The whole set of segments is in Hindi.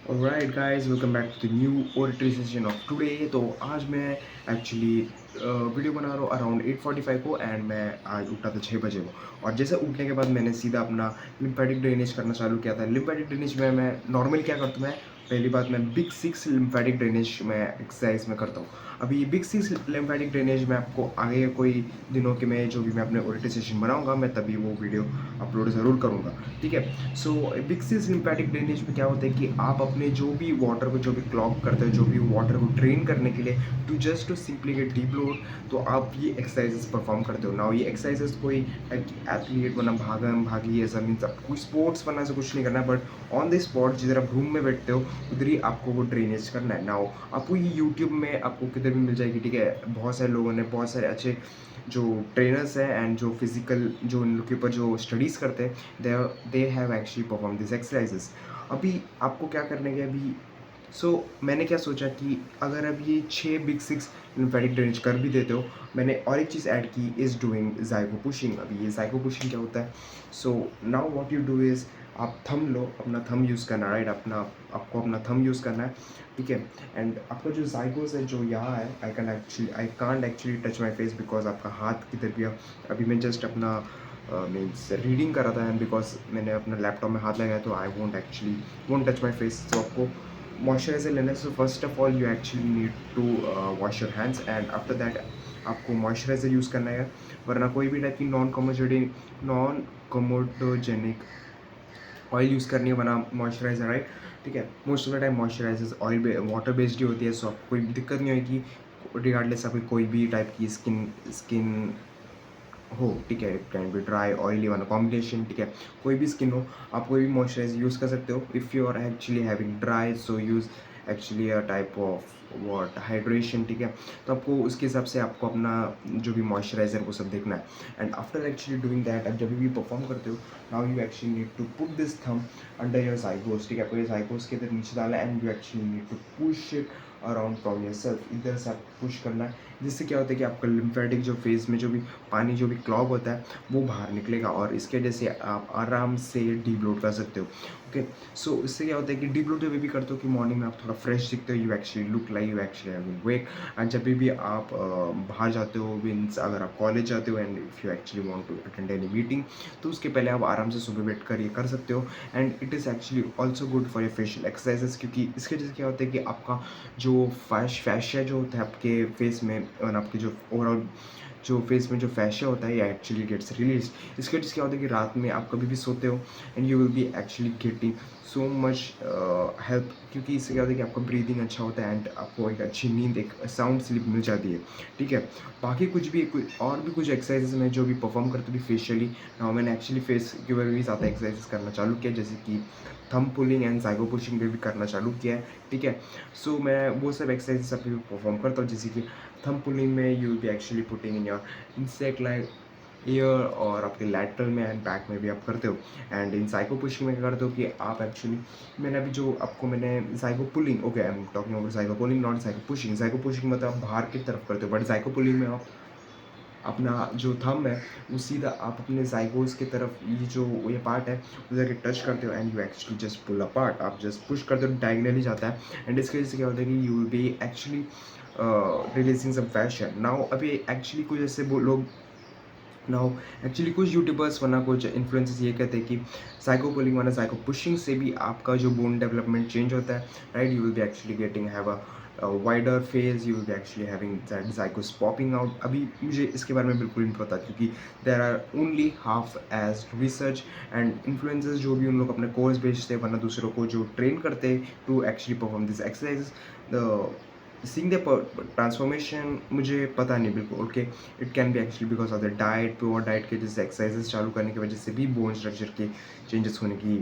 Alright guys, welcome back to the new oratory session of today. तो आज मैं एक्चुअली वीडियो बना रहा हूँ अराउंड 8:45 को एंड मैं आज उठा था 6 बजे को। और जैसे उठने के बाद मैंने सीधा अपना लिम्फेटिक ड्रेनेज करना चालू किया था। लिम्फेटिक ड्रेनेज में मैं नॉर्मली क्या करता हूँ, मैं पहली बात मैं बिग सिक्स लिम्फेटिक ड्रेनेज में एक्सरसाइज में करता हूँ। अभी ये बिग सिक्स लिम्फेटिक ड्रेनेज में आपको आगे कोई दिनों के में जो भी मैं अपने ओरिटी सेशन बनाऊंगा, मैं तभी वो वीडियो अपलोड ज़रूर करूँगा। ठीक है। So big six lymphatic drainage में क्या होता है कि आप अपने जो भी वाटर को जो भी क्लॉग करते हो, जो भी वाटर को ड्रेन करने के लिए टू सिंपली गेट डीप्लोड, तो आप ये एक्सरसाइजेस परफॉर्म करते हो। नाउ ये एक्सरसाइजेस कोई एथलीट बना भागम भागी ऐसा मीन्स आप कोई स्पोर्ट्स बनना से कुछ नहीं करना है, बट ऑन द स्पॉट जिधर आप रूम में बैठते हो उधर ही आपको वो ड्रेनेज करना है। नाउ आपको ये यूट्यूब में आपको किधर भी मिल जाएगी। ठीक है। बहुत सारे लोगों ने, बहुत सारे अच्छे जो ट्रेनर्स हैं एंड जो फिजिकल जो इन लोग के ऊपर जो स्टडीज़ करते हैं, they have actually perform this exercises. अभी आपको क्या करने के अभी मैंने क्या सोचा कि अगर अब ये 6 बिग 6 लिम्फेटिक ड्रेनेज कर भी देते हो, मैंने और एक चीज़ ऐड की इज़ डूइंग ज़ाइगो पुशिंग। अभी ये ज़ाइगो पुशिंग क्या होता है? So now what you do is आप थंब लो, अपना थंब यूज़ करना है, राइट? आपको अपना थंब यूज़ करना है। ठीक है। एंड आपका जो ज़ाइगोस है जो यहाँ है, I can't actually touch my face because आपका हाथ किधर भी है। अभी मैं जस्ट अपना मीन्स रीडिंग कर रहा था एंड बिकॉज मैंने अपना लैपटॉप में हाथ लगाया तो I won't touch my face. तो आपको मॉइस्चराइज़र लेना है। So first of all you actually need to wash your hands and after that आपको मॉइस्चराइज़र यूज़ करना है, वरना कोई भी टाइप की नॉन कमोडोजेनिक ऑयल यूज़ करनी है, बना मॉइस्चराइज़र, राइट? ठीक है। Most of the time moisturisers oil water based ही होती है, सो आपको कोई दिक्कत नहीं होगी रिगार्डलेस आपकी कोई भी टाइप की स्किन हो। ठीक है। It can B dry oily वाला कॉम्बिनेशन। ठीक है। कोई भी स्किन हो, आप कोई भी मॉइस्चराइजर यूज़ कर सकते हो। If you are actually having dry, so use actually a type of what hydration. ठीक है। तो आपको उसके हिसाब से आपको अपना जो भी मॉइस्चराइजर वो सब देखना है। And after actually doing that, आप जब भी परफॉर्म करते हो, now you actually need to put this thumb under your zygos. ठीक है। आपको ये ज़ाइगोस के इधर नीचे डालना है and you actually need to push it around from your self. इधर से आप पुश करना है, जिससे क्या होता है कि आपका लिम्फेटिक जो फेस में जो भी पानी जो भी क्लॉग होता है वो बाहर निकलेगा और इसके वजह से आप आराम से डीब्लोड कर सकते हो। ओके। सो इससे क्या होता है कि डीब्लोड जब भी करते हो कि मॉर्निंग में आप थोड़ा फ्रेश दिखते हो, you actually look like you actually having wake. And जब भी आप बाहर जाते हो, मीन्स अगर आप कॉलेज जाते हो and if you actually want to attend any meeting, तो उसके पहले आप आराम से सुबह बैठ कर ये कर सकते हो। And it is actually also good for your facial exercises, क्योंकि इसके वजह से क्या होता है कि आपका जो फैशिया जो होता है आपके फेस में और आपके जो ओवरऑल जो फेस में जो फैशिया होता है, ये एक्चुअली गेट्स रिलीज। इसके वजह से क्या होता है कि रात में आप कभी भी सोते हो and you will be actually getting so much help, क्योंकि इससे क्या होता है कि आपका ब्रीदिंग अच्छा होता है एंड आपको एक अच्छी नींद, एक साउंड स्लीप मिल जाती है। ठीक है। बाकी और भी कुछ एक्सरसाइजेज में जो भी परफॉर्म करते भी फेशियली। नाउ मैंने एक्चुअली फेस के ऊपर भी ज़्यादा एक्सरसाइजेस करना चालू किया, जैसे कि थंब पुलिंग एंड ज़ाइगो पुशिंग पे भी करना चालू किया है। ठीक है। सो मैं वो सब एक्सरसाइजेस अभी परफॉर्म करता हूँ, जैसे कि थंब पुलिंग में you will be actually putting in your insect like year और आपके लैटरल में एंड बैक में भी आप करते हो। एंड इन साइको पुशिंग में क्या करते हो कि आप एक्चुअली, मैंने अभी जो आपको मैंने psycho pulling, okay I am talking about psycho pulling not psycho pushing. Psycho pushing मतलब आप बाहर की तरफ करते हो, बट साइको पुलिंग में आप अपना जो थंब है वो सीधा आप अपने जाइगोस की तरफ, ये जो ये पार्ट है उधर के टच करते हो and you actually just pull apart. आप जस्ट पुश करते हो, डायगनली जाता है एंड इसकी वजह से क्या होता है कि you will be actually releasing some fashion. Now अभी एक्चुअली कुछ ऐसे वो लोग, नाउ एक्चुअली कुछ यूट्यूबर्स वरना कुछ इन्फ्लुएंसर्स ये कहते हैं कि साइको पुलिंग वरना साइको पुशिंग से भी आपका जो बोन डेवलपमेंट चेंज होता है, right? You will be actually getting have a wider face, you will be actually having that zygos popping out. अभी मुझे इसके बारे में बिल्कुल नहीं पता, क्योंकि there are only half as research and influencers जो भी उन लोग अपने कोर्स बेचते हैं, वरना दूसरों को जो ट्रेन करते हैं to actually perform this exercise, the seeing the transformation मुझे पता नहीं बिल्कुल। Okay. It can be actually because of the diet, pure diet के जैसे एक्सरसाइजेस चालू करने की वजह से भी बोन स्ट्रक्चर के चेंजेस होने की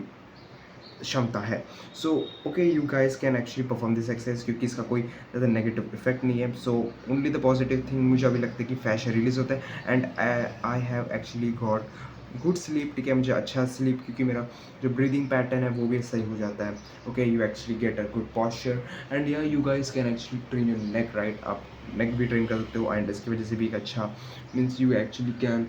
क्षमता है। So okay, you guys can actually perform this exercise, क्योंकि इसका कोई ज़्यादा नेगेटिव इफेक्ट नहीं है। So only the positive thing मुझे अभी लगता है कि फैशन रिलीज होता है and I have actually got good sleep. ठीक है। मुझे अच्छा स्लीप, क्योंकि मेरा जो ब्रीदिंग पैटर्न है वो भी सही हो जाता है। Okay. You actually get a good posture and या you guys can actually train your neck, right? आप नेक भी ट्रेन कर सकते हो एंड इसकी वजह से भी एक अच्छा means you actually can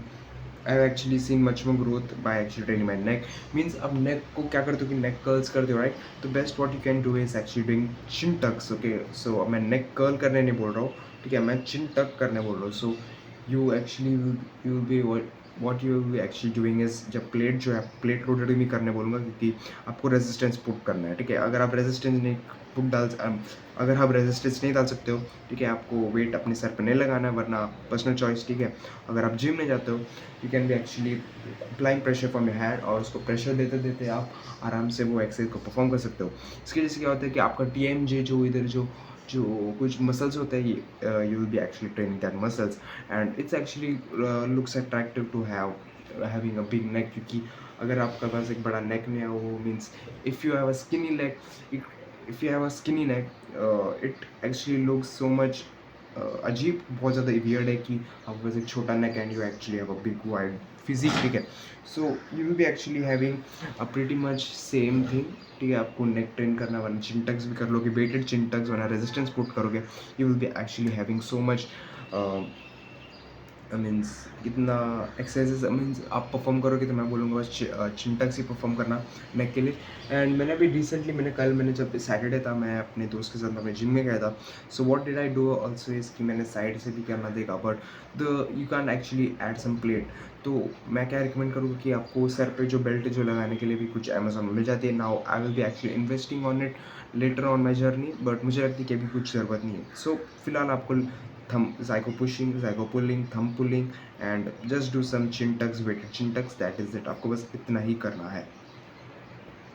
I have actually seen much more growth by actually training my neck. Means अब नेक को क्या करते हो कि नेक कर्ल्स करते हो, राइट? तो best what you can do is actually doing chin tucks, okay? So अब मैं नेक कर्ल करने नहीं बोल रहा हूँ, ठीक है? मैं चिन टक करने बोल रहा हूँ। So you actually you will be what you will be actually doing is, जब प्लेट जो है प्लेट रोटेटिंग नहीं करने बोलूँगा, क्योंकि आपको रेजिस्टेंस पुट करना है, ठीक है? अगर आप रेजिस्टेंस नहीं डाल सकते हो, ठीक है, आपको वेट अपने सर पे नहीं लगाना है, वरना पर्सनल चॉइस, ठीक है? अगर आप जिम में जाते हो, you can be actually applying pressure from your hand, और उसको प्रेशर देते देते आप आराम से वो एक्सरसाइज को परफॉर्म कर सकते हो। इसकी वजह से क्या होता है कि आपका TMJ जो इधर जो जो कुछ मसल्स होते हैं, ये you will be actually training that muscles, and it's actually looks attractive to having a big neck, क्योंकि अगर आपका पास एक बड़ा नेक नहीं है, वो means if you have a skinny leg, if you have a skinny neck, it actually looks so much अजीब, बहुत ज़्यादा वियर्ड है कि आपके पास एक छोटा neck and you actually have a big wide physique, ठीक है? So you will be actually having a pretty much same thing, ठीक है? आपको नेक ट्रेन करना, वरना चिन टक्स भी कर लोगे, वेटेड चिन टक्स, वरना रेजिस्टेंस पुट करोगे, you will be actually having so much means कितना एक्सरसाइजेज मीन्स आप परफॉर्म करोगे, तो मैं बोलूँगा बस चिन टक्स ही परफॉर्म करना नेक के लिए। एंड मैंने अभी रिसेंटली मैंने जब सैटरडे था, मैं अपने दोस्त के साथ अपने जिम में गया था। So what did I do also is कि मैंने साइड से भी करना देखा, but you can actually add some plate. तो मैं क्या रिकमेंड करूँगा कि आपको सर पे जो बेल्ट जो लगाने के लिए भी कुछ अमेजोन में मिल जाती है। Now I will be actually investing on it later on my journey, but मुझे लगती है कि अभी कुछ ज़रूरत नहीं है। सो फिलहाल आपको thumb zygo pushing, zygo pulling, thumb pulling, and just do some chin tucks, weighted chin tucks, that is it। आपको बस इतना ही करना है।